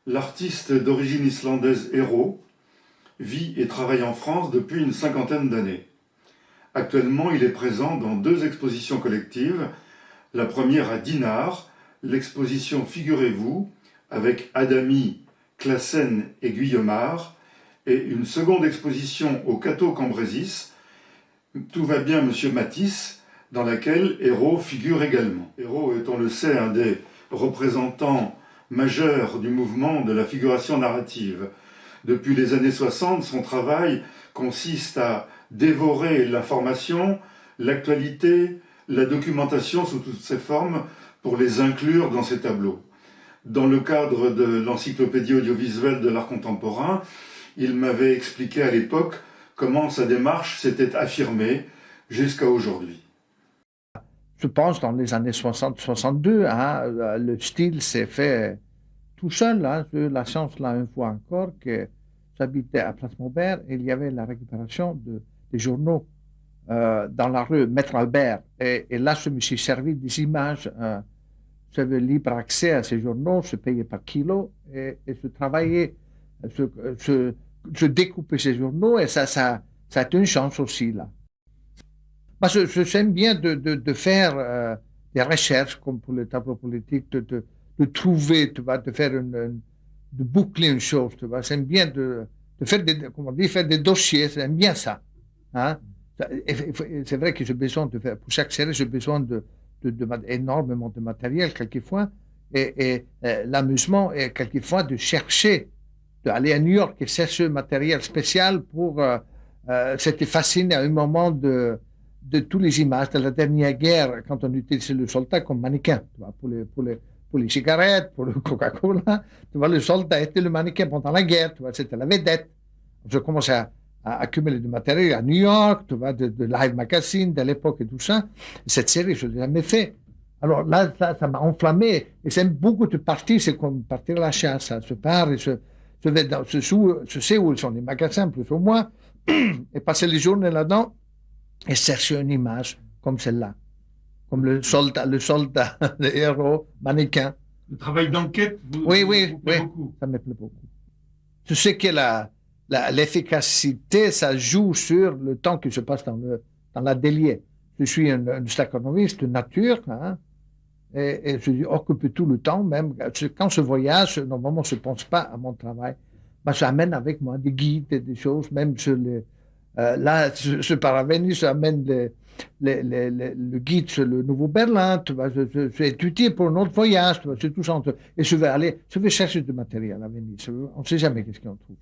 L'artiste d'origine islandaise Eero vit et travaille en France depuis une cinquantaine d'années. Actuellement, il est présent dans deux expositions collectives. La première à Dinard, l'exposition Figurez-vous, avec Adami, Classen et Guillemard, et une seconde exposition au Cateau Cambrésis, Tout va bien Monsieur Matisse, dans laquelle Eero figure également. Eero est, on le sait, un des représentants majeurs du mouvement de la figuration narrative. Depuis les années 60, son travail consiste à dévorer l'information, l'actualité, la documentation sous toutes ses formes pour les inclure dans ses tableaux. Dans le cadre de l'encyclopédie audiovisuelle de l'art contemporain, il m'avait expliqué à l'époque comment sa démarche s'était affirmée jusqu'à aujourd'hui. Je pense dans les années 60-62, le style s'est fait tout seul. La chance, là, une fois encore, que j'habitais à Place Maubert et il y avait la récupération des journaux dans la rue Maître Albert. Et là, je me suis servi des images. J'avais libre accès à ces journaux, je payais par kilo et je travaillais, je découpais ces journaux et ça a été une chance aussi, là. Moi, j'aime bien de faire des recherches, comme pour le tableau politique, de trouver, tu vois, de boucler une chose, tu vois. J'aime bien de faire comment on dit, faire des dossiers, j'aime bien ça. Hein? C'est vrai que j'ai besoin de faire, pour chaque série, j'ai besoin énormément de matériel, quelquefois, et l'amusement est quelquefois de chercher, d'aller à New York et chercher un matériel spécial pour. C'était fascinant à un moment de toutes les images de la dernière guerre, quand on utilisait le soldat comme mannequin, tu vois, pour les cigarettes, pour le Coca-Cola. Tu vois, le soldat était le mannequin pendant la guerre, tu vois, c'était la vedette. Je commençais à accumuler du matériel à New York, tu vois, de Live Magazine, de l'époque et tout ça. Cette série, je ne l'ai jamais fait. Alors là, ça m'a enflammé. Et c'est beaucoup de partir, c'est comme partir à la chasse. Ça se part et je sais où sont les magasins, plus ou moins, et passer les journées là-dedans et chercher une image comme celle-là, comme le soldat, le héros, mannequin. Le travail d'enquête vous Oui, plaît beaucoup. Ça me plaît beaucoup. Je sais que l'efficacité, ça joue sur le temps que je passe dans l'atelier. Je suis un stacanoviste de nature, hein, et je occupe tout le temps, même quand je voyage, normalement je ne pense pas à mon travail. Mais j'amène avec moi des guides et des choses, même sur là, je pars à Venise, j'amène le guide sur le Nouveau Berlin, tu vois, je vais étudier pour un autre voyage, tu vois, c'est tout ça. Et je vais chercher du matériel à Venise. On ne sait jamais qu'est-ce qu'on trouve.